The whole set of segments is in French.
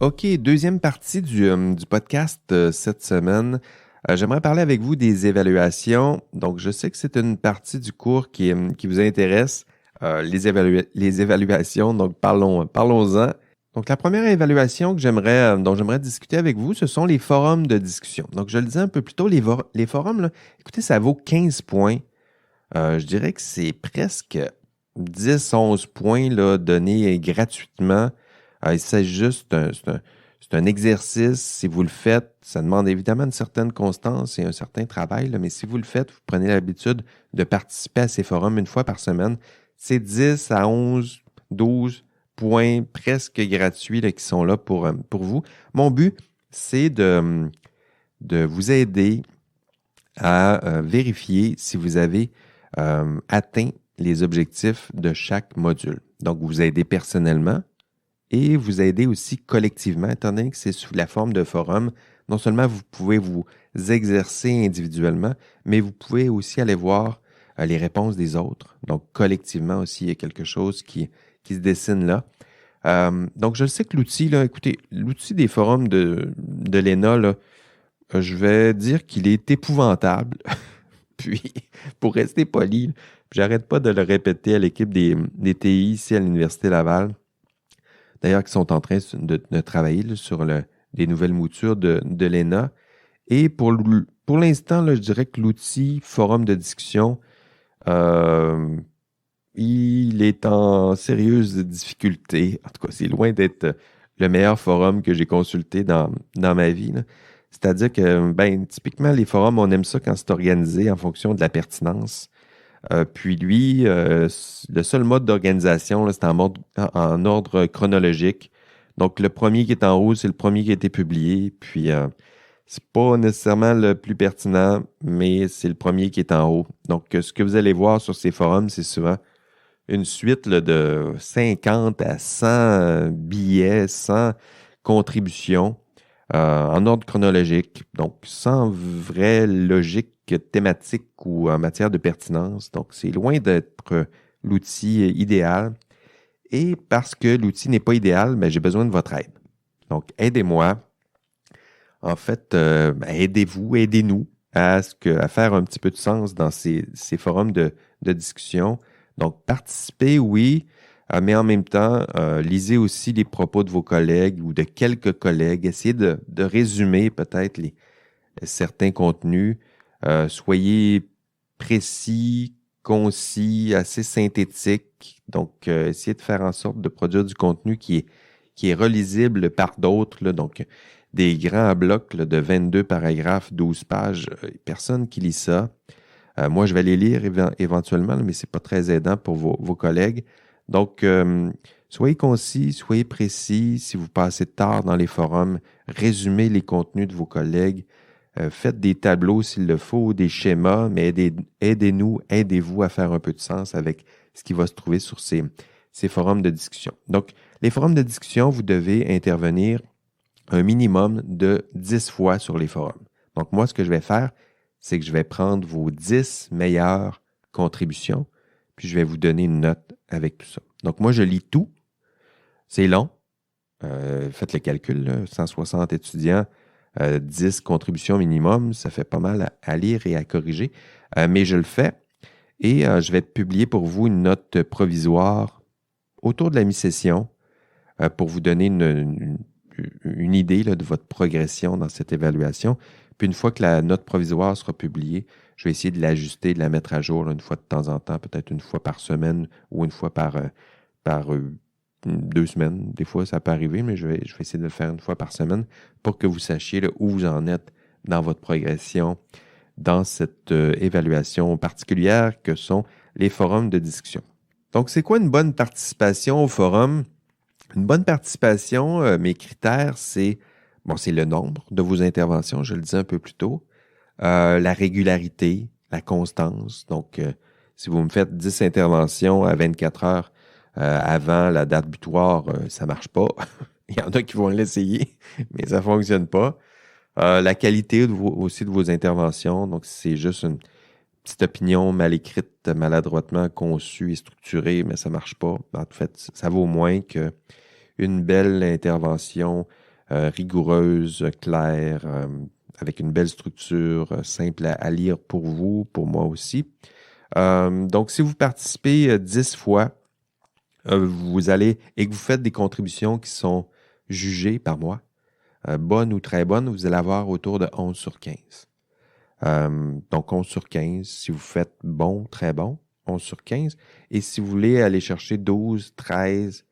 OK, deuxième partie du podcast cette semaine. J'aimerais parler avec vous des évaluations. Donc, je sais que c'est une partie du cours qui vous intéresse, les évaluations. Donc, parlons-en. Donc, la première évaluation dont j'aimerais discuter avec vous, ce sont les forums de discussion. Donc, je le disais un peu plus tôt, les forums, là, écoutez, ça vaut 15 points. Je dirais que c'est presque 10-11 points là, donnés gratuitement. Il s'agit juste c'est un exercice. Si vous le faites, ça demande évidemment une certaine constance et un certain travail, là, mais si vous le faites, vous prenez l'habitude de participer à ces forums une fois par semaine, c'est 10 à 11, 12 points presque gratuits là, qui sont là pour vous. Mon but, c'est de vous aider à vérifier si vous avez atteint les objectifs de chaque module. Donc, vous aider personnellement et vous aider aussi collectivement, étant donné que c'est sous la forme de forum. Non seulement vous pouvez vous exercer individuellement, mais vous pouvez aussi aller voir les réponses des autres. Donc, collectivement aussi, il y a quelque chose qui se dessine là. Donc, je sais que l'outil, là, écoutez, l'outil des forums de l'ENA, là, je vais dire qu'il est épouvantable. Puis, pour rester poli, j'arrête pas de le répéter à l'équipe des TI ici à l'Université Laval. D'ailleurs, qui sont en train de travailler là, sur les nouvelles moutures de l'ENA. Et pour l'instant, là, je dirais que l'outil forum de discussion, euh, il est en sérieuse difficulté. En tout cas, c'est loin d'être le meilleur forum que j'ai consulté dans ma vie, là. C'est-à-dire que, ben, typiquement, les forums, on aime ça quand c'est organisé en fonction de la pertinence. Puis lui, le seul mode d'organisation, là, c'est en ordre chronologique. Donc, le premier qui est en haut, c'est le premier qui a été publié. Puis, c'est pas nécessairement le plus pertinent, mais c'est le premier qui est en haut. Donc, ce que vous allez voir sur ces forums, c'est souvent une suite là, de 50 à 100 billets, 100 contributions en ordre chronologique, donc sans vraie logique thématique ou en matière de pertinence. Donc, c'est loin d'être l'outil idéal. Et parce que l'outil n'est pas idéal, ben, j'ai besoin de votre aide. Donc, aidez-moi. En fait, aidez-vous, aidez-nous à faire un petit peu de sens dans ces forums de discussion. Donc, participez, oui, mais en même temps, lisez aussi les propos de vos collègues ou de quelques collègues. Essayez de résumer peut-être certains contenus. Soyez précis, concis, assez synthétique. Donc, essayez de faire en sorte de produire du contenu qui est relisible par d'autres, là. Donc, des grands blocs là, de 22 paragraphes, 12 pages. Personne qui lit ça. Moi, je vais les lire éventuellement, mais ce n'est pas très aidant pour vos collègues. Donc, soyez concis, soyez précis. Si vous passez tard dans les forums, résumez les contenus de vos collègues. Faites des tableaux s'il le faut, des schémas, mais aidez-nous, aidez-vous à faire un peu de sens avec ce qui va se trouver sur ces forums de discussion. Donc, les forums de discussion, vous devez intervenir un minimum de 10 fois sur les forums. Donc, moi, ce que je vais faire, c'est que je vais prendre vos 10 meilleures contributions, puis je vais vous donner une note avec tout ça. Donc, moi, je lis tout. C'est long. Faites le calcul, là, 160 étudiants, 10 contributions minimum, ça fait pas mal à lire et à corriger. Mais je le fais et je vais publier pour vous une note provisoire autour de la mi-session pour vous donner une idée là, de votre progression dans cette évaluation. Puis une fois que la note provisoire sera publiée, je vais essayer de l'ajuster, de la mettre à jour là, une fois de temps en temps, peut-être une fois par semaine ou une fois par 2 semaines. Des fois, ça peut arriver, mais je vais essayer de le faire une fois par semaine pour que vous sachiez là, où vous en êtes dans votre progression, dans cette évaluation particulière que sont les forums de discussion. Donc, c'est quoi une bonne participation au forum? Une bonne participation, mes critères, c'est le nombre de vos interventions, je le disais un peu plus tôt, la régularité, la constance. Donc, si vous me faites 10 interventions à 24 heures avant la date butoir, ça ne marche pas. Il y en a qui vont l'essayer, mais ça ne fonctionne pas. La qualité aussi de vos interventions. Donc, si c'est juste une petite opinion mal écrite, maladroitement conçue et structurée, mais ça ne marche pas. En fait, ça vaut moins qu'une belle intervention rigoureuse, claire, avec une belle structure, simple à lire pour vous, pour moi aussi. Donc, si vous participez 10 fois, vous allez et que vous faites des contributions qui sont jugées par moi, bonnes ou très bonnes, vous allez avoir autour de 11 sur 15. Donc, 11 sur 15, si vous faites bon, très bon, 11 sur 15. Et si vous voulez aller chercher 12, 13,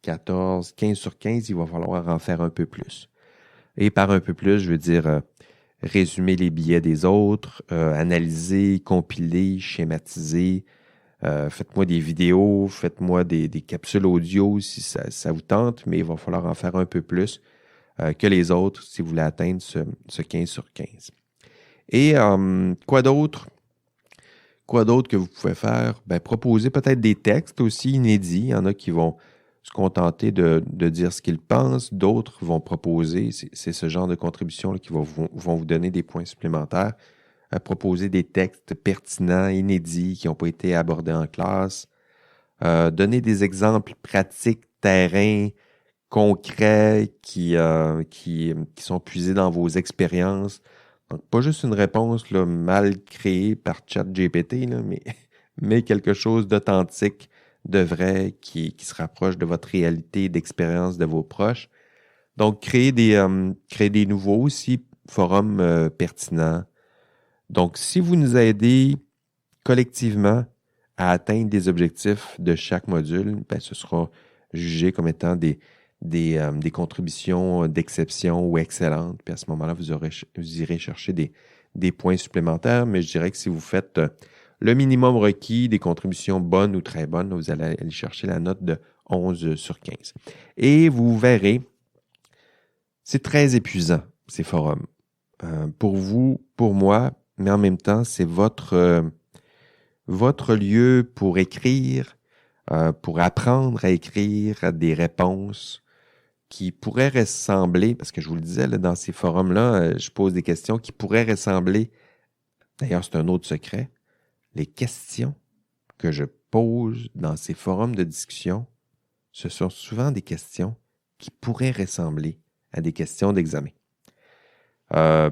14, 15 sur 15, il va falloir en faire un peu plus. Et par un peu plus, je veux dire résumer les billets des autres, analyser, compiler, schématiser. Faites-moi des vidéos, faites-moi des capsules audio si ça vous tente, mais il va falloir en faire un peu plus que les autres si vous voulez atteindre ce 15 sur 15. Et quoi d'autre? Quoi d'autre que vous pouvez faire? Ben, proposer peut-être des textes aussi inédits. Il y en a qui vont se contenter de dire ce qu'ils pensent. D'autres vont proposer, c'est ce genre de contribution là, qui vont vous donner des points supplémentaires. Proposer des textes pertinents, inédits, qui n'ont pas été abordés en classe. Donner des exemples pratiques, terrain, concrets, qui sont puisés dans vos expériences. Donc, pas juste une réponse là, mal créée par ChatGPT, là, mais quelque chose d'authentique, de vrai, qui se rapproche de votre réalité, d'expérience de vos proches. Donc, créer des nouveaux aussi forums pertinents. Donc, si vous nous aidez collectivement à atteindre des objectifs de chaque module, ben, ce sera jugé comme étant des contributions d'exception ou excellentes. Puis à ce moment-là, vous irez chercher des points supplémentaires. Mais je dirais que si vous faites le minimum requis, des contributions bonnes ou très bonnes, vous allez aller chercher la note de 11 sur 15. Et vous verrez, c'est très épuisant, ces forums. Pour vous, pour moi, mais en même temps, c'est votre lieu pour écrire, pour apprendre à écrire des réponses qui pourraient ressembler, parce que je vous le disais, là, dans ces forums-là, je pose des questions qui pourraient ressembler, d'ailleurs c'est un autre secret, les questions que je pose dans ces forums de discussion, ce sont souvent des questions qui pourraient ressembler à des questions d'examen.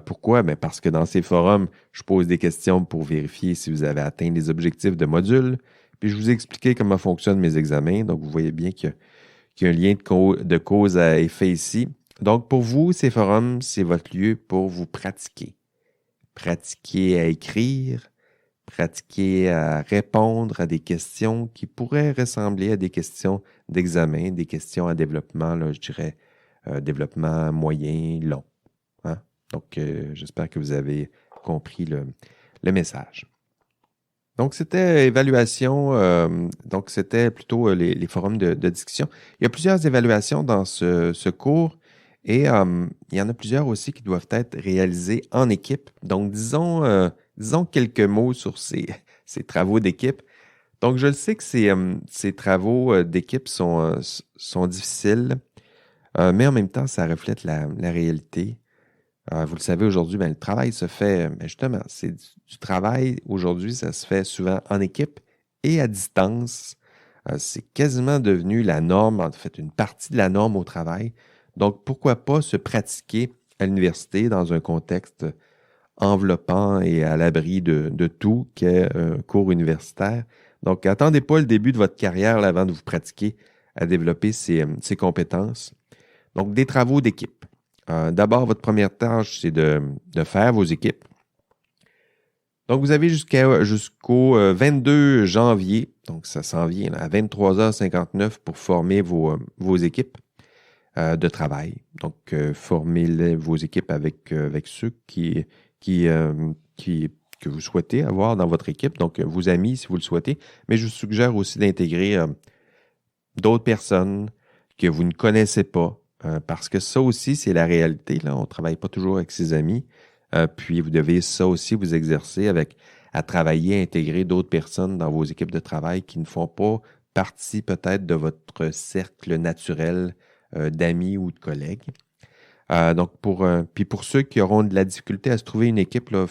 Pourquoi? Ben parce que dans ces forums, je pose des questions pour vérifier si vous avez atteint les objectifs de module, puis je vous ai expliqué comment fonctionnent mes examens, donc vous voyez bien qu'il y a un lien de cause à effet ici. Donc pour vous, ces forums, c'est votre lieu pour vous pratiquer. Pratiquer à écrire, pratiquer à répondre à des questions qui pourraient ressembler à des questions d'examen, des questions à développement, là, je dirais, développement moyen, long. Hein? Donc, j'espère que vous avez compris le message. Donc, c'était évaluation, donc c'était plutôt les forums de discussion. Il y a plusieurs évaluations dans ce cours et il y en a plusieurs aussi qui doivent être réalisées en équipe. Donc, disons quelques mots sur ces travaux d'équipe. Donc, je le sais que ces travaux d'équipe sont difficiles, mais en même temps, ça reflète la réalité. Vous le savez aujourd'hui, le travail se fait, justement, c'est du travail aujourd'hui, ça se fait souvent en équipe et à distance. C'est quasiment devenu la norme, en fait, une partie de la norme au travail. Donc, pourquoi pas se pratiquer à l'université dans un contexte enveloppant et à l'abri de tout qu'est un cours universitaire. Donc, attendez pas le début de votre carrière là, avant de vous pratiquer à développer ces compétences. Donc, des travaux d'équipe. D'abord, votre première tâche, c'est de faire vos équipes. Donc, vous avez jusqu'au 22 janvier, donc ça s'en vient à 23h59 pour former vos équipes de travail. Donc, formez vos équipes avec ceux que vous souhaitez avoir dans votre équipe, donc vos amis si vous le souhaitez, mais je vous suggère aussi d'intégrer d'autres personnes que vous ne connaissez pas, parce que ça aussi, c'est la réalité. Là. On ne travaille pas toujours avec ses amis. Puis vous devez ça aussi vous exercer à travailler, à intégrer d'autres personnes dans vos équipes de travail qui ne font pas partie peut-être de votre cercle naturel d'amis ou de collègues. Donc, puis pour ceux qui auront de la difficulté à se trouver une équipe, là,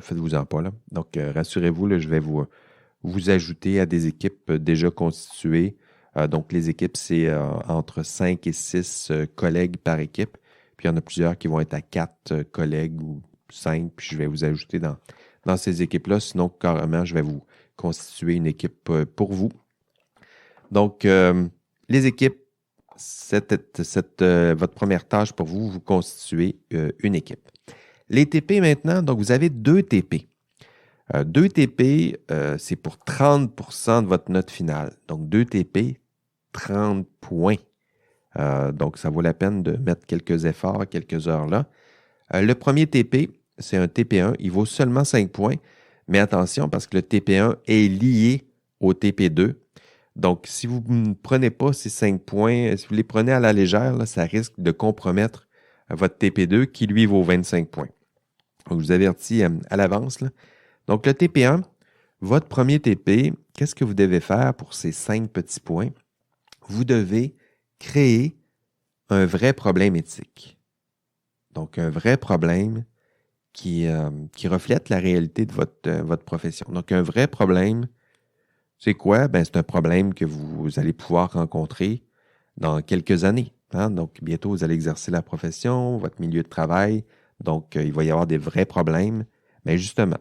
faites-vous-en pas. Là. Donc, rassurez-vous, là, je vais vous ajouter à des équipes déjà constituées. Donc, les équipes, c'est entre 5 et 6 collègues par équipe. Puis, il y en a plusieurs qui vont être à 4 collègues ou 5. Puis, je vais vous ajouter dans ces équipes-là. Sinon, carrément, je vais vous constituer une équipe pour vous. Donc, les équipes, votre première tâche pour vous, vous constituez une équipe. Les TP maintenant, donc vous avez 2 TP. 2 TP, c'est pour 30% de votre note finale. Donc, 2 TP, 30 points. Donc, ça vaut la peine de mettre quelques efforts, quelques heures là. Le premier TP, c'est un TP1. Il vaut seulement 5 points. Mais attention, parce que le TP1 est lié au TP2. Donc, si vous ne prenez pas ces 5 points, si vous les prenez à la légère, là, ça risque de compromettre votre TP2 qui, lui, vaut 25 points. Donc, je vous avertis à l'avance. Donc, le TP1, votre premier TP, qu'est-ce que vous devez faire pour ces 5 petits points? Vous devez créer un vrai problème éthique. Donc, un vrai problème qui reflète la réalité de votre profession. Donc, un vrai problème, c'est quoi? Ben, c'est un problème que vous allez pouvoir rencontrer dans quelques années. Hein? Donc, bientôt, vous allez exercer la profession, votre milieu de travail. Donc, il va y avoir des vrais problèmes. Mais justement,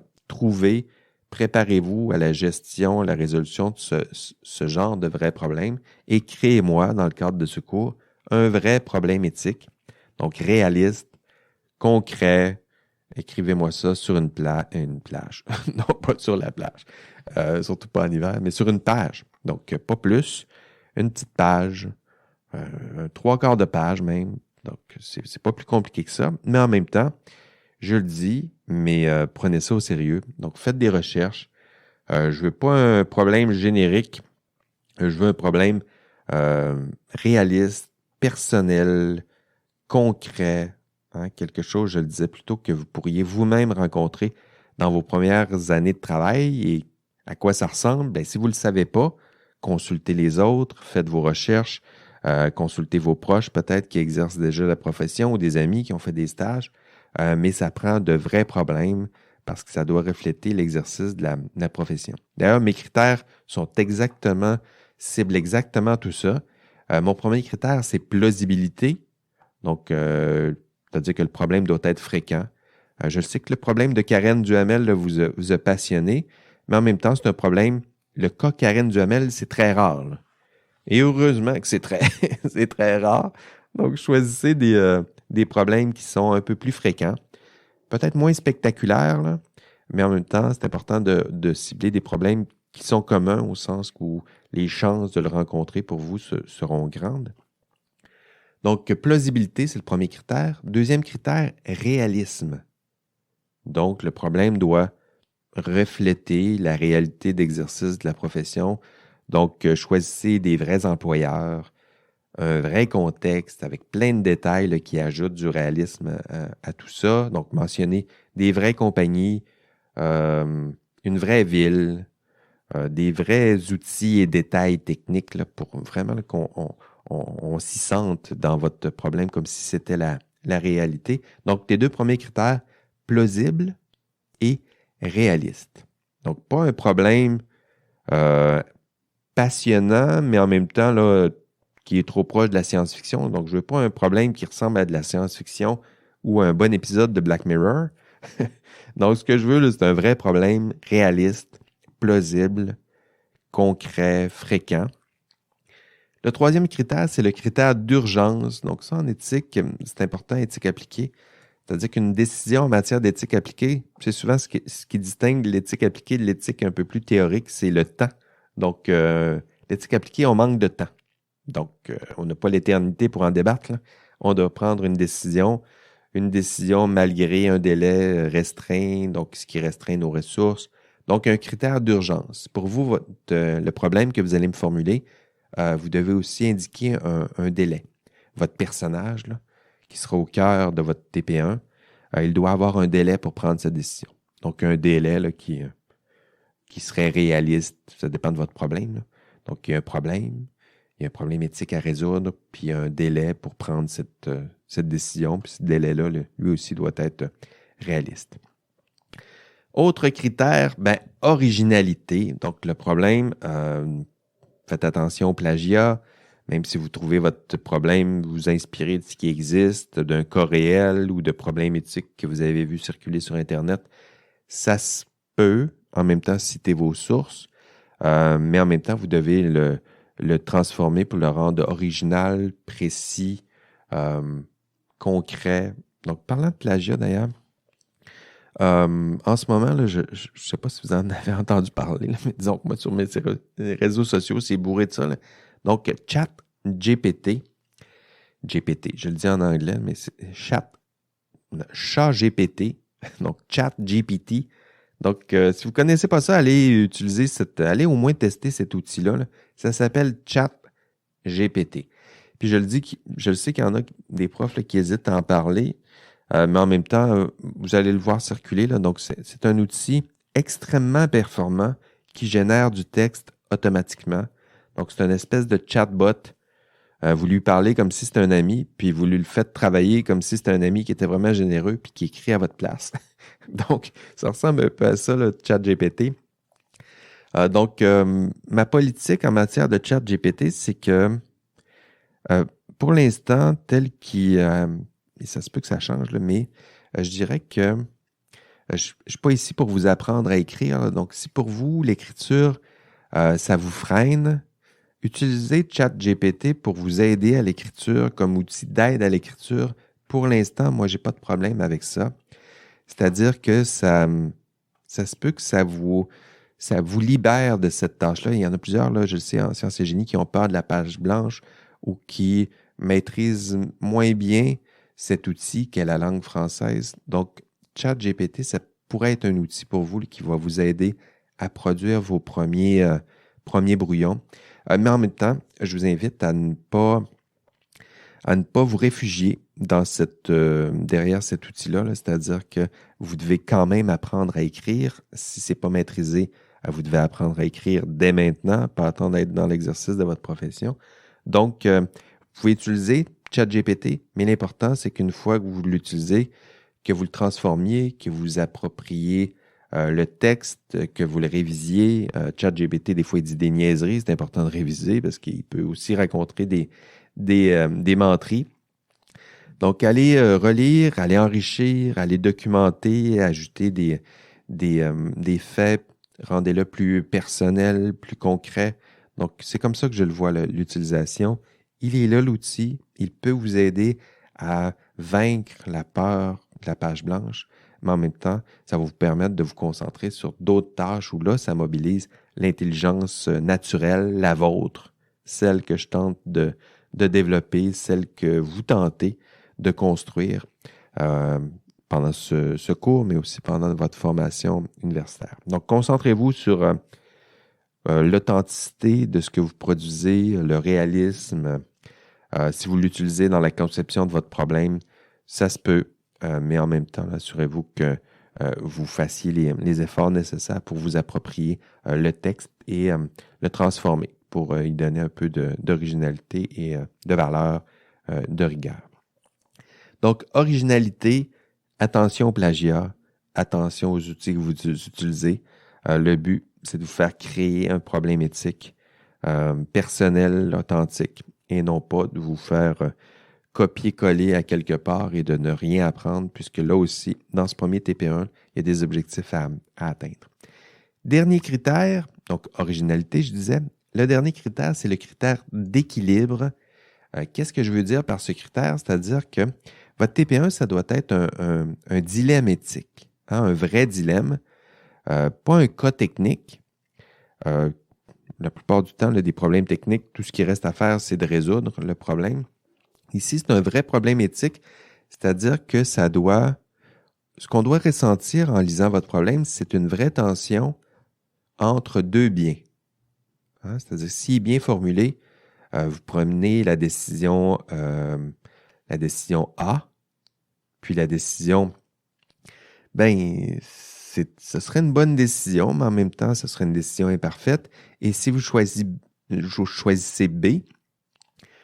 préparez-vous à la gestion, à la résolution de ce genre de vrais problèmes et créez-moi, dans le cadre de ce cours, un vrai problème éthique. Donc, réaliste, concret. Écrivez-moi ça sur une plage. Non, pas sur la plage. Surtout pas en hiver, mais sur une page. Donc, pas plus. Une petite page. 3/4 de page même. Donc, c'est pas plus compliqué que ça. Mais en même temps, je le dis, mais prenez ça au sérieux. Donc, faites des recherches. Je veux pas un problème générique. Je veux un problème réaliste, personnel, concret. Hein, quelque chose, je le disais plutôt, que vous pourriez vous-même rencontrer dans vos premières années de travail. Et à quoi ça ressemble? Bien, si vous ne le savez pas, consultez les autres, faites vos recherches, consultez vos proches peut-être qui exercent déjà la profession ou des amis qui ont fait des stages. Mais ça prend de vrais problèmes parce que ça doit refléter l'exercice de la profession. D'ailleurs, mes critères ciblent exactement tout ça. Mon premier critère, c'est plausibilité. Donc, c'est-à-dire que le problème doit être fréquent. Je sais que le problème de Karen Duhamel là, vous a passionné, mais en même temps, c'est un problème. Le cas Karen Duhamel, c'est très rare. Là. Et heureusement que c'est c'est très rare. Donc, choisissez des problèmes qui sont un peu plus fréquents, peut-être moins spectaculaires, là, mais en même temps, c'est important de cibler des problèmes qui sont communs au sens où les chances de le rencontrer pour vous seront grandes. Donc, plausibilité, c'est le premier critère. Deuxième critère, réalisme. Donc, le problème doit refléter la réalité d'exercice de la profession. Donc, choisissez des vrais employeurs, un vrai contexte avec plein de détails là, qui ajoutent du réalisme à tout ça. Donc, mentionnez des vraies compagnies, une vraie ville, des vrais outils et détails techniques là, pour vraiment là, qu'on s'y sente dans votre problème comme si c'était la réalité. Donc, tes 2 premiers critères, plausible et réaliste. Donc, pas un problème passionnant, mais en même temps là, qui est trop proche de la science-fiction. Donc, je veux pas un problème qui ressemble à de la science-fiction ou un bon épisode de Black Mirror. Donc, ce que je veux, là, c'est un vrai problème réaliste, plausible, concret, fréquent. Le troisième critère, c'est le critère d'urgence. Donc, ça, en éthique, c'est important, éthique appliquée. C'est-à-dire qu'une décision en matière d'éthique appliquée, c'est souvent ce qui distingue l'éthique appliquée de l'éthique un peu plus théorique, c'est le temps. Donc, l'éthique appliquée, on manque de temps. Donc, on n'a pas l'éternité pour en débattre. Là. On doit prendre une décision malgré un délai restreint, donc ce qui restreint nos ressources. Donc, un critère d'urgence. Pour vous, le problème que vous allez me formuler, vous devez aussi indiquer un délai. Votre personnage, là, qui sera au cœur de votre TP1, il doit avoir un délai pour prendre sa décision. Donc, un délai là, qui serait réaliste. Ça dépend de votre problème. Là. Donc, il y a un problème éthique à résoudre, puis il y a un délai pour prendre cette décision. Puis ce délai-là, lui aussi, doit être réaliste. Autre critère, originalité. Donc, le problème Faites attention au plagiat. Même si vous trouvez votre problème, vous inspirez de ce qui existe, d'un cas réel ou de problèmes éthiques que vous avez vu circuler sur Internet, ça se peut, en même temps, citer vos sources, mais en même temps, vous devez le transformer pour le rendre original, précis, concret. Donc, parlant de plagiat d'ailleurs, en ce moment, là, je ne sais pas si vous en avez entendu parler, là, mais disons que moi, sur mes réseaux sociaux, c'est bourré de ça, là. Donc, ChatGPT, je le dis en anglais, mais c'est ChatGPT, donc ChatGPT. Donc, si vous ne connaissez pas ça, allez au moins tester cet outil-là, là. Ça s'appelle ChatGPT. Puis je le sais qu'il y en a des profs là, qui hésitent à en parler, mais en même temps, vous allez le voir circuler, là. Donc, c'est un outil extrêmement performant qui génère du texte automatiquement. Donc, c'est une espèce de chatbot. Vous lui parlez comme si c'était un ami, puis vous lui le faites travailler comme si c'était un ami qui était vraiment généreux, puis qui écrit à votre place. Donc, ça ressemble un peu à ça, le ChatGPT. Donc, ma politique en matière de ChatGPT, c'est que pour l'instant, et ça se peut que ça change, là, mais je dirais que je ne suis pas ici pour vous apprendre à écrire, là. Donc, si pour vous, l'écriture, ça vous freine, utilisez ChatGPT pour vous aider à l'écriture comme outil d'aide à l'écriture. Pour l'instant, moi, je n'ai pas de problème avec ça. C'est-à-dire que ça se peut que ça vous libère de cette tâche-là. Il y en a plusieurs, là, je le sais, en sciences et génie, qui ont peur de la page blanche ou qui maîtrisent moins bien cet outil qu'est la langue française. Donc, ChatGPT, ça pourrait être un outil pour vous qui va vous aider à produire vos premiers brouillons. Mais en même temps, je vous invite à ne pas vous réfugier derrière cet outil-là, là. C'est-à-dire que vous devez quand même apprendre à écrire. Si ce n'est pas maîtrisé, vous devez apprendre à écrire dès maintenant, pas attendre d'être dans l'exercice de votre profession. Donc, vous pouvez utiliser ChatGPT, mais l'important, c'est qu'une fois que vous l'utilisez, que vous le transformiez, que vous appropriez le texte, que vous le révisiez. ChatGPT, des fois, il dit des niaiseries. C'est important de réviser parce qu'il peut aussi raconter des menteries. Donc, allez relire, allez enrichir, allez documenter, ajouter des faits, rendez-le plus personnel, plus concret. Donc, c'est comme ça que je le vois, l'utilisation. Il est là, l'outil. Il peut vous aider à vaincre la peur de la page blanche, mais en même temps, ça va vous permettre de vous concentrer sur d'autres tâches où là, ça mobilise l'intelligence naturelle, la vôtre, celle que je tente de développer, celle que vous tentez de construire pendant ce cours, mais aussi pendant votre formation universitaire. Donc, concentrez-vous sur l'authenticité de ce que vous produisez, le réalisme. Si vous l'utilisez dans la conception de votre problème, ça se peut, mais en même temps, assurez-vous que vous fassiez les efforts nécessaires pour vous approprier le texte et le transformer pour y donner un peu d'originalité et de valeur, de rigueur. Donc, originalité, attention au plagiat, attention aux outils que vous utilisez. Le but, c'est de vous faire créer un problème éthique personnel, authentique, et non pas de vous faire copier-coller à quelque part et de ne rien apprendre, puisque là aussi, dans ce premier TP1, il y a des objectifs à atteindre. Dernier critère, donc originalité, je disais. Le dernier critère, c'est le critère d'équilibre. Qu'est-ce que je veux dire par ce critère? C'est-à-dire que votre TP1, ça doit être un dilemme éthique, hein, un vrai dilemme, pas un cas technique. La plupart du temps, là, des problèmes techniques, tout ce qui reste à faire, c'est de résoudre le problème. Ici, c'est un vrai problème éthique, c'est-à-dire que ce qu'on doit ressentir en lisant votre problème, c'est une vraie tension entre deux biens. Hein? C'est-à-dire, s'il est bien formulé, vous prenez la décision A, puis la décision, ce serait une bonne décision, mais en même temps, ce serait une décision imparfaite. Et si vous choisissez B,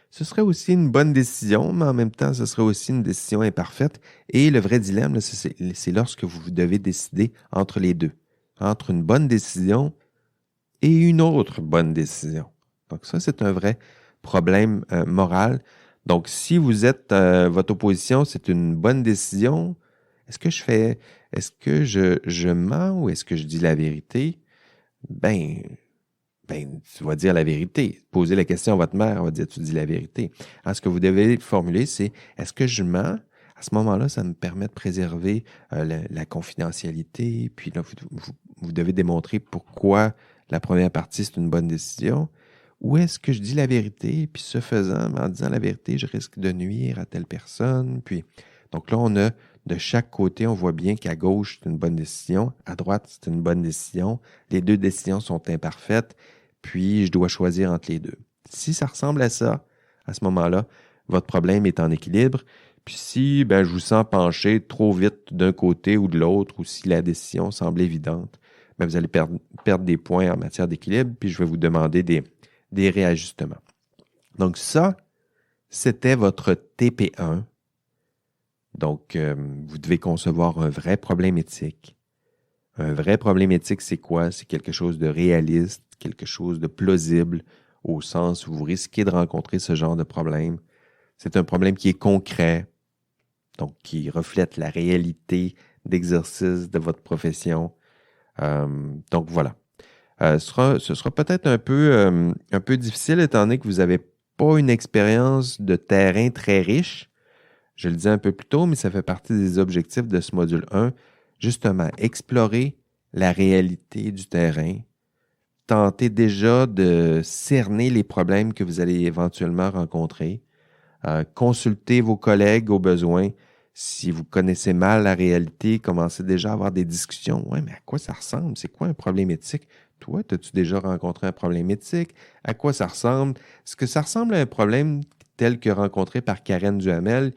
ce serait aussi une bonne décision, mais en même temps, ce serait aussi une décision imparfaite. Et le vrai dilemme, là, c'est lorsque vous devez décider entre les deux, entre une bonne décision et une autre bonne décision. Donc ça, c'est un vrai problème moral. Donc, si vous êtes votre opposition, c'est une bonne décision. Est-ce que je mens ou est-ce que je dis la vérité? Ben, tu vas dire la vérité. Posez la question à votre mère, elle va dire, tu dis la vérité. Alors, ce que vous devez formuler, c'est, est-ce que je mens? À ce moment-là, ça me permet de préserver la confidentialité. Puis là, vous devez démontrer pourquoi la première partie, c'est une bonne décision. Ou est-ce que je dis la vérité, puis ce faisant, en disant la vérité, je risque de nuire à telle personne. Puis, donc là, on a de chaque côté, on voit bien qu'à gauche, c'est une bonne décision. À droite, c'est une bonne décision. Les deux décisions sont imparfaites. Puis, je dois choisir entre les deux. Si ça ressemble à ça, à ce moment-là, votre problème est en équilibre. Puis si je vous sens pencher trop vite d'un côté ou de l'autre, ou si la décision semble évidente, vous allez perdre des points en matière d'équilibre, puis je vais vous demander des réajustements. Donc ça, c'était votre TP1. Donc, vous devez concevoir un vrai problème éthique. Un vrai problème éthique, c'est quoi? C'est quelque chose de réaliste, quelque chose de plausible, au sens où vous risquez de rencontrer ce genre de problème. C'est un problème qui est concret, donc qui reflète la réalité d'exercice de votre profession. Donc voilà. Ce sera peut-être un peu difficile étant donné que vous n'avez pas une expérience de terrain très riche. Je le disais un peu plus tôt, mais ça fait partie des objectifs de ce module 1. Justement, explorer la réalité du terrain, tenter déjà de cerner les problèmes que vous allez éventuellement rencontrer, consulter vos collègues au besoin. Si vous connaissez mal la réalité, commencez déjà à avoir des discussions. Ouais, mais à quoi ça ressemble? C'est quoi un problème éthique? Toi, as-tu déjà rencontré un problème éthique? À quoi ça ressemble? Est-ce que ça ressemble à un problème tel que rencontré par Karen Duhamel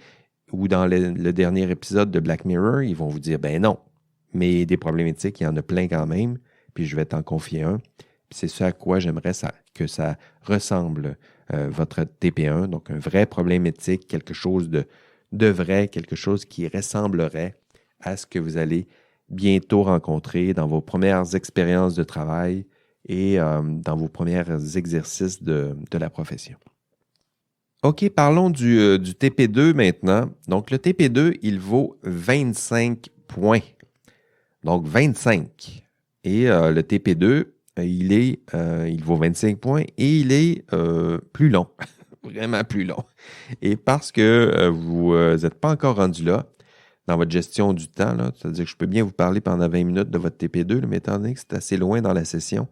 ou dans le dernier épisode de Black Mirror? Ils vont vous dire, ben non, mais des problèmes éthiques, il y en a plein quand même, puis je vais t'en confier un. Puis c'est ce à quoi j'aimerais que ça ressemble votre TP1, donc un vrai problème éthique, quelque chose de vrai, quelque chose qui ressemblerait à ce que vous allez bientôt rencontrer dans vos premières expériences de travail et dans vos premiers exercices de la profession. OK, parlons du TP2 maintenant. Donc, le TP2, il vaut 25 points. Donc, 25. Et le TP2, il vaut 25 points et il est plus long, vraiment plus long. Et parce que vous n'êtes pas encore rendu là dans votre gestion du temps, là, c'est-à-dire que je peux bien vous parler pendant 20 minutes de votre TP2, là, mais étant donné que c'est assez loin dans la session,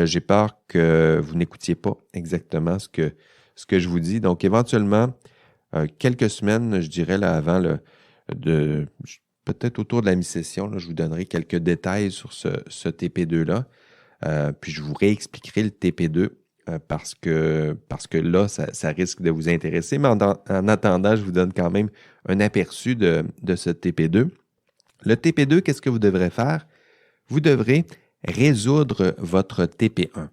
j'ai peur que vous n'écoutiez pas exactement ce que je vous dis. Donc, éventuellement, quelques semaines, je dirais, là, avant peut-être autour de la mi-session, là, je vous donnerai quelques détails sur ce TP2-là. Puis je vous réexpliquerai le TP2 parce que là, ça risque de vous intéresser. Mais en attendant, je vous donne quand même un aperçu de ce TP2. Le TP2, qu'est-ce que vous devrez faire? Vous devrez résoudre votre TP1.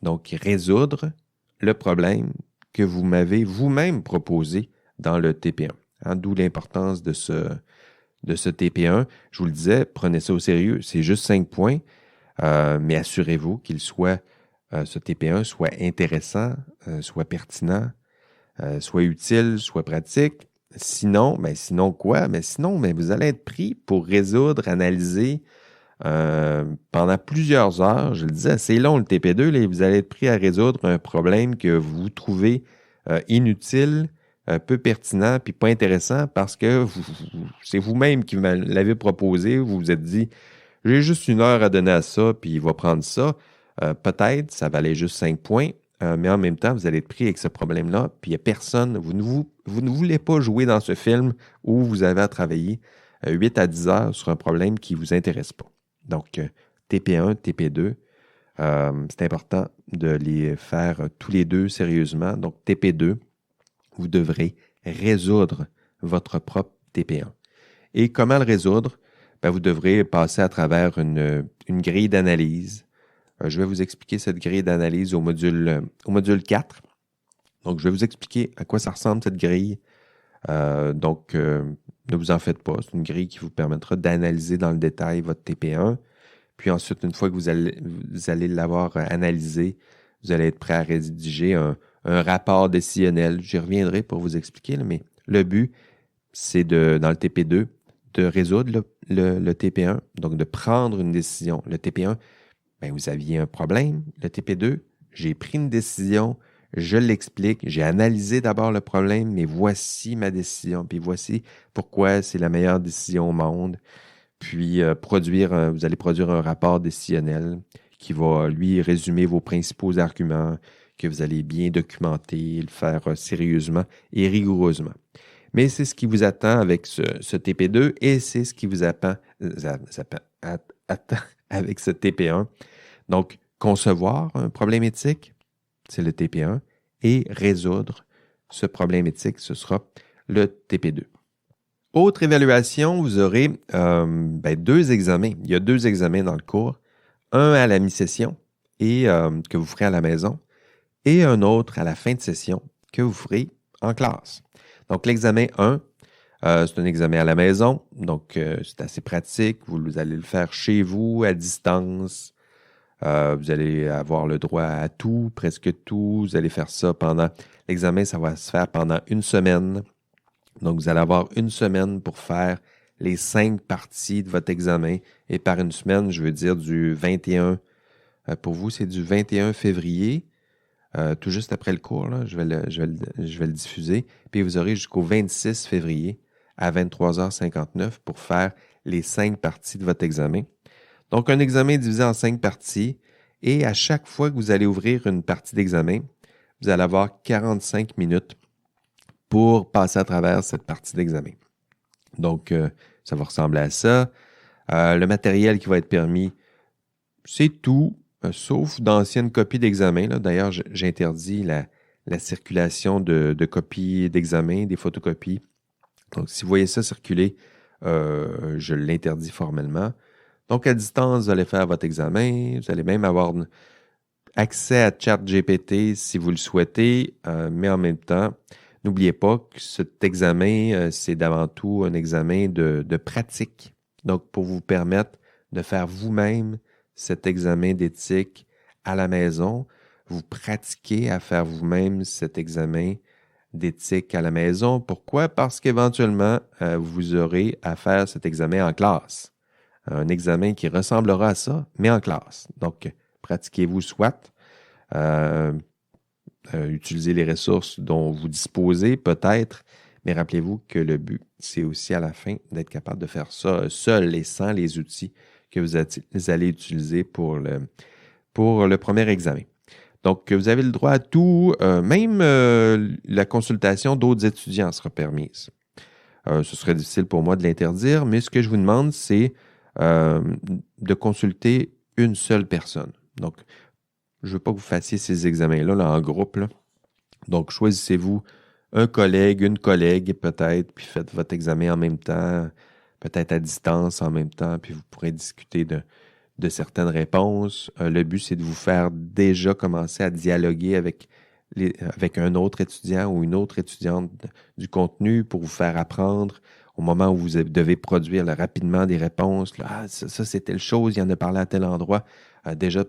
Donc, résoudre le problème que vous m'avez vous-même proposé dans le TP1. Hein, d'où l'importance de ce TP1. Je vous le disais, prenez ça au sérieux. C'est juste 5 points. Mais assurez-vous qu'il ce TP1 soit intéressant, soit pertinent, soit utile, soit pratique. Sinon quoi? Mais sinon, vous allez être pris pour résoudre, analyser pendant plusieurs heures. Je le disais, c'est long le TP2, là, et vous allez être pris à résoudre un problème que vous trouvez inutile, peu pertinent, puis pas intéressant parce que c'est vous-même qui me l'avez proposé. Vous vous êtes dit, j'ai juste 1 heure à donner à ça, puis il va prendre ça. Peut-être, ça valait juste 5 points, mais en même temps, vous allez être pris avec ce problème-là, puis il n'y a personne. Vous ne voulez pas jouer dans ce film où vous avez à travailler 8 à 10 heures sur un problème qui ne vous intéresse pas. Donc, TP1, TP2, c'est important de les faire tous les deux sérieusement. Donc, TP2, vous devrez résoudre votre propre TP1. Et comment le résoudre? Vous devrez passer à travers une grille d'analyse. Je vais vous expliquer cette grille d'analyse au module 4. Donc, je vais vous expliquer à quoi ça ressemble cette grille. Donc, ne vous en faites pas. C'est une grille qui vous permettra d'analyser dans le détail votre TP1. Puis ensuite, une fois que vous allez l'avoir analysé, vous allez être prêt à rédiger un rapport décisionnel. J'y reviendrai pour vous expliquer, là, mais le but, c'est dans le TP2, de résoudre le TP1, donc de prendre une décision. Le TP1, ben, vous aviez un problème. Le TP2, j'ai pris une décision, je l'explique, j'ai analysé d'abord le problème, mais voici ma décision, puis voici pourquoi c'est la meilleure décision au monde. Puis vous allez produire un rapport décisionnel qui va, lui, résumer vos principaux arguments, que vous allez bien documenter, le faire sérieusement et rigoureusement. Mais c'est ce qui vous attend avec ce TP2 et c'est ce qui vous attend avec ce TP1. Donc, concevoir un problème éthique, c'est le TP1, et résoudre ce problème éthique, ce sera le TP2. Autre évaluation, vous aurez 2 examens. Il y a 2 examens dans le cours, un à la mi-session et que vous ferez à la maison, et un autre à la fin de session que vous ferez en classe. Donc, l'examen 1, c'est un examen à la maison, donc c'est assez pratique. Vous allez le faire chez vous, à distance. Vous allez avoir le droit à tout, presque tout. Vous allez faire ça pendant... L'examen, ça va se faire pendant une semaine. Donc, vous allez avoir une semaine pour faire les 5 parties de votre examen. Et par une semaine, je veux dire du 21... pour vous, c'est du 21 février, tout juste après le cours. Là, je vais le diffuser. Puis, vous aurez jusqu'au 26 février à 23h59 pour faire les 5 parties de votre examen. Donc, un examen divisé en 5 parties. Et à chaque fois que vous allez ouvrir une partie d'examen, vous allez avoir 45 minutes pour passer à travers cette partie d'examen. Donc, ça va ressembler à ça. Le matériel qui va être permis, c'est tout, sauf d'anciennes copies d'examen. D'ailleurs, j'interdis la circulation de copies d'examen, des photocopies. Donc, si vous voyez ça circuler, je l'interdis formellement. Donc, à distance, vous allez faire votre examen. Vous allez même avoir accès à ChatGPT si vous le souhaitez, mais en même temps, n'oubliez pas que cet examen, c'est d'avant tout un examen de pratique. Donc, pour vous permettre de faire vous-même cet examen d'éthique à la maison, vous pratiquez à faire vous-même cet examen d'éthique à la maison. Pourquoi? Parce qu'éventuellement, vous aurez à faire cet examen en classe. Un examen qui ressemblera à ça, mais en classe. Donc, pratiquez-vous soit. Utilisez les ressources dont vous disposez, peut-être, mais rappelez-vous que le but, c'est aussi à la fin d'être capable de faire ça seul et sans les outils que vous allez utiliser pour le premier examen. Donc, vous avez le droit à tout, même la consultation d'autres étudiants sera permise. Ce serait difficile pour moi de l'interdire, mais ce que je vous demande, c'est de consulter une seule personne. Donc, je ne veux pas que vous fassiez ces examens-là en groupe. Là. Donc, choisissez-vous un collègue, une collègue peut-être, puis faites votre examen en même temps, peut-être à distance en même temps, puis vous pourrez discuter de certaines réponses. Le but, c'est de vous faire déjà commencer à dialoguer avec un autre étudiant ou une autre étudiante du contenu pour vous faire apprendre au moment où vous devez produire là, rapidement des réponses. Là, ça c'est telle chose, il y en a parlé à tel endroit. Déjà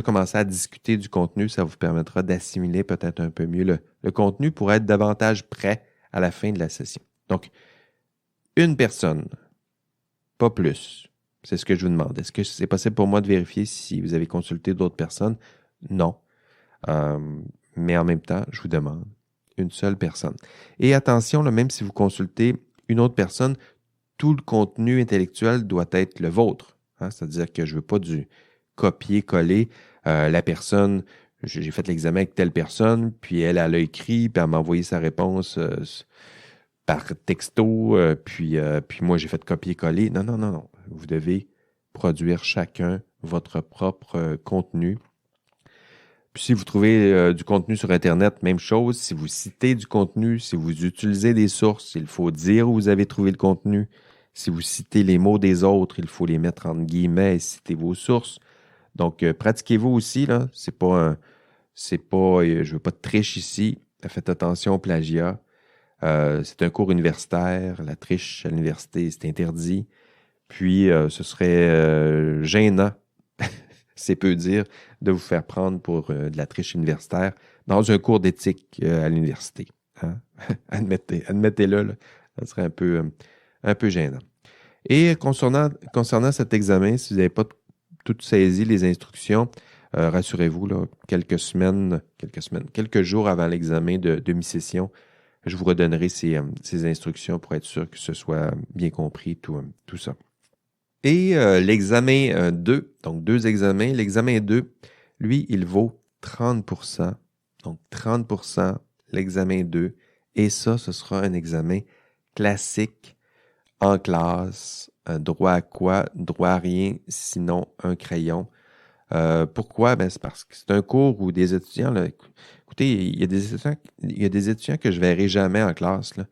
commencer à discuter du contenu, ça vous permettra d'assimiler peut-être un peu mieux le contenu pour être davantage prêt à la fin de la session. Donc, une personne, pas plus. C'est ce que je vous demande. Est-ce que c'est possible pour moi de vérifier si vous avez consulté d'autres personnes? Non. Mais en même temps, je vous demande une seule personne. Et attention, là, même si vous consultez une autre personne, tout le contenu intellectuel doit être le vôtre. Hein? C'est-à-dire que je ne veux pas du copier-coller. La personne, j'ai fait l'examen avec telle personne, puis elle a écrit, puis elle m'a envoyé sa réponse par texto, puis moi, j'ai fait copier-coller. Non. Vous devez produire chacun votre propre contenu. Puis si vous trouvez du contenu sur Internet, même chose. Si vous citez du contenu, si vous utilisez des sources, il faut dire où vous avez trouvé le contenu. Si vous citez les mots des autres, il faut les mettre entre guillemets et citer vos sources. Donc, pratiquez-vous aussi, là. Je veux pas de triche ici. Faites attention au plagiat. C'est un cours universitaire. La triche à l'université, c'est interdit. Puis, ce serait gênant c'est peu dire de vous faire prendre pour de la triche universitaire dans un cours d'éthique à l'université. Hein? Admettez-le, là, ça serait un peu gênant. Et concernant cet examen, si vous n'avez pas tout saisi les instructions, rassurez-vous, là, quelques jours avant l'examen de mi-session, je vous redonnerai ces instructions pour être sûr que ce soit bien compris, tout ça. Et l'examen 2, donc 2 examens, l'examen 2, lui, il vaut 30%. Donc 30%, l'examen 2. Et ça, ce sera un examen classique en classe. Droit à quoi? Droit à rien, sinon un crayon. Pourquoi? Ben, c'est parce que c'est un cours où des étudiants, là, écoutez, il y a des étudiants que je ne verrai jamais en classe, là.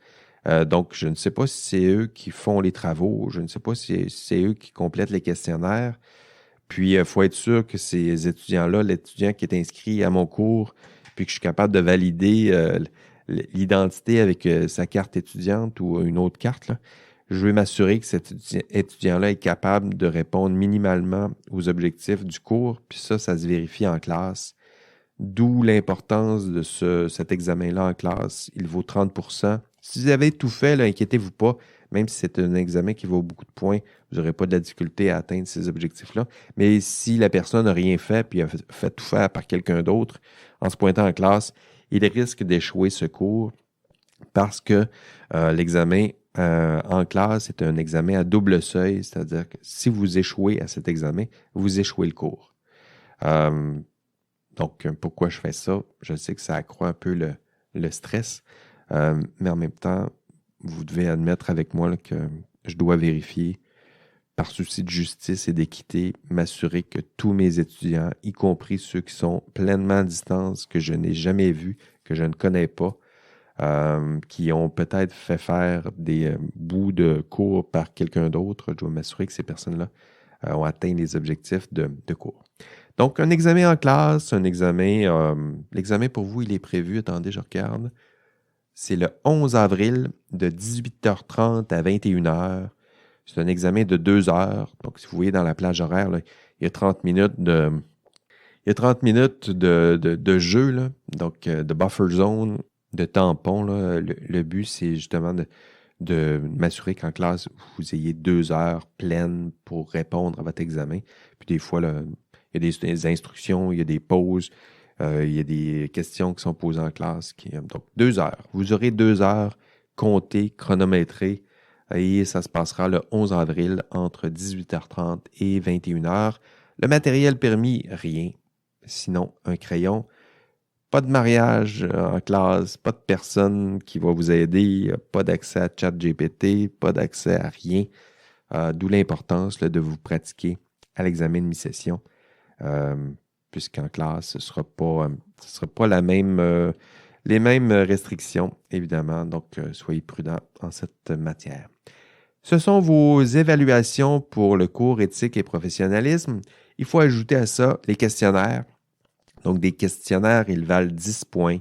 Donc, je ne sais pas si c'est eux qui font les travaux, je ne sais pas si c'est eux qui complètent les questionnaires. Puis, il faut être sûr que ces étudiants-là, l'étudiant qui est inscrit à mon cours, puis que je suis capable de valider l'identité avec sa carte étudiante ou une autre carte, là, je veux m'assurer que cet étudiant-là est capable de répondre minimalement aux objectifs du cours, puis ça se vérifie en classe. D'où l'importance de cet examen-là en classe. Il vaut 30%. Si vous avez tout fait, là, inquiétez-vous pas, même si c'est un examen qui vaut beaucoup de points, vous n'aurez pas de la difficulté à atteindre ces objectifs-là. Mais si la personne n'a rien fait, puis a fait tout faire par quelqu'un d'autre, en se pointant en classe, il risque d'échouer ce cours parce que l'examen en classe est un examen à double seuil, c'est-à-dire que si vous échouez à cet examen, vous échouez le cours. Donc, pourquoi je fais ça? Je sais que ça accroît un peu le stress, mais en même temps, vous devez admettre avec moi là, que je dois vérifier, par souci de justice et d'équité, m'assurer que tous mes étudiants, y compris ceux qui sont pleinement à distance, que je n'ai jamais vus, que je ne connais pas, qui ont peut-être fait faire des bouts de cours par quelqu'un d'autre, je dois m'assurer que ces personnes-là ont atteint les objectifs de cours. Donc, un examen en classe, l'examen pour vous, il est prévu, attendez, je regarde, c'est le 11 avril de 18h30 à 21h. C'est un examen de 2 heures. Donc, si vous voyez dans la plage horaire, là, il y a 30 minutes de jeu, là, donc de buffer zone, de tampon. Là. Le but, c'est justement de m'assurer qu'en classe, vous ayez 2 heures pleines pour répondre à votre examen. Puis des fois, là, il y a des instructions, il y a des pauses, il y a des questions qui sont posées en classe. Donc, 2 heures. Vous aurez 2 heures comptées, chronométrées, et ça se passera le 11 avril entre 18h30 et 21h. Le matériel permis, rien. Sinon, un crayon. Pas de mariage en classe, pas de personne qui va vous aider, pas d'accès à ChatGPT, pas d'accès à rien. D'où l'importance là, de vous pratiquer à l'examen de mi-session. Puisqu'en classe, ce sera pas les mêmes restrictions, évidemment. Donc, soyez prudents en cette matière. Ce sont vos évaluations pour le cours éthique et professionnalisme. Il faut ajouter à ça les questionnaires. Donc, des questionnaires, ils valent 10 points.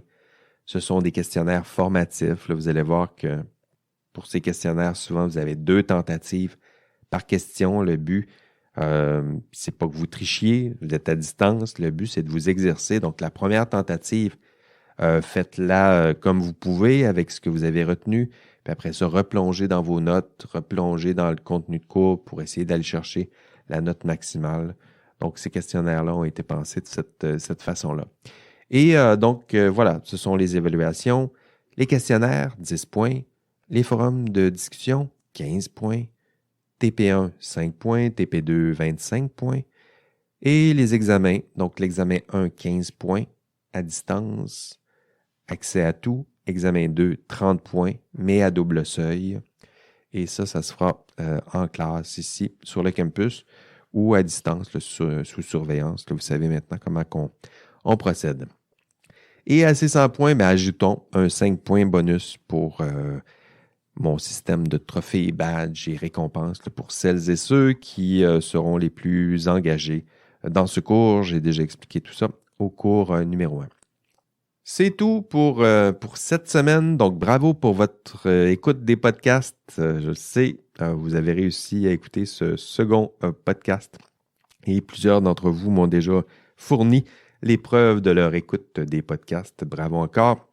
Ce sont des questionnaires formatifs. Là, vous allez voir que pour ces questionnaires, souvent, vous avez 2 tentatives par question. Le but, c'est pas que vous trichiez, vous êtes à distance. Le but, c'est de vous exercer. Donc, la première tentative, faites-la comme vous pouvez avec ce que vous avez retenu. Puis après ça, replongez dans vos notes, replongez dans le contenu de cours pour essayer d'aller chercher la note maximale. Donc, ces questionnaires-là ont été pensés de cette façon-là. Et voilà, ce sont les évaluations. Les questionnaires, 10 points. Les forums de discussion, 15 points. TP1, 5 points. TP2, 25 points. Et les examens, donc l'examen 1, 15 points à distance. Accès à tout. Examen 2, 30 points, mais à double seuil. Et ça se fera en classe ici, sur le campus, ou à distance, là, sous surveillance. Là, vous savez maintenant comment on procède. Et à ces 100 points, ajoutons un 5 points bonus pour mon système de trophées, badges et récompenses là, pour celles et ceux qui seront les plus engagés dans ce cours. J'ai déjà expliqué tout ça au cours numéro 1. C'est tout pour cette semaine. Donc, bravo pour votre écoute des podcasts. Je le sais, vous avez réussi à écouter ce second podcast. Et plusieurs d'entre vous m'ont déjà fourni les preuves de leur écoute des podcasts. Bravo encore.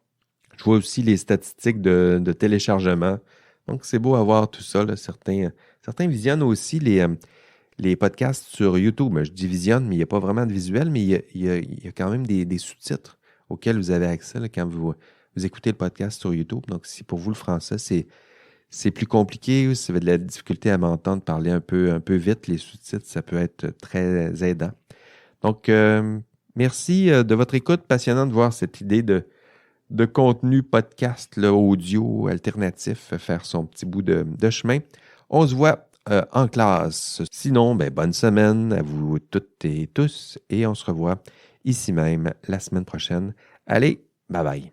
Je vois aussi les statistiques de téléchargement. Donc, c'est beau avoir tout ça, là. Certains visionnent aussi les podcasts sur YouTube. Je dis visionne, mais il n'y a pas vraiment de visuel, mais il y a quand même des sous-titres auxquels vous avez accès là, quand vous écoutez le podcast sur YouTube. Donc, si pour vous le français, c'est plus compliqué, ou si vous avez de la difficulté à m'entendre parler un peu vite, les sous-titres, ça peut être très aidant. Donc, merci de votre écoute. Passionnant de voir cette idée de contenu podcast là, audio alternatif faire son petit bout de chemin. On se voit en classe. Sinon, bonne semaine à vous toutes et tous et on se revoit ici même la semaine prochaine. Allez, bye bye.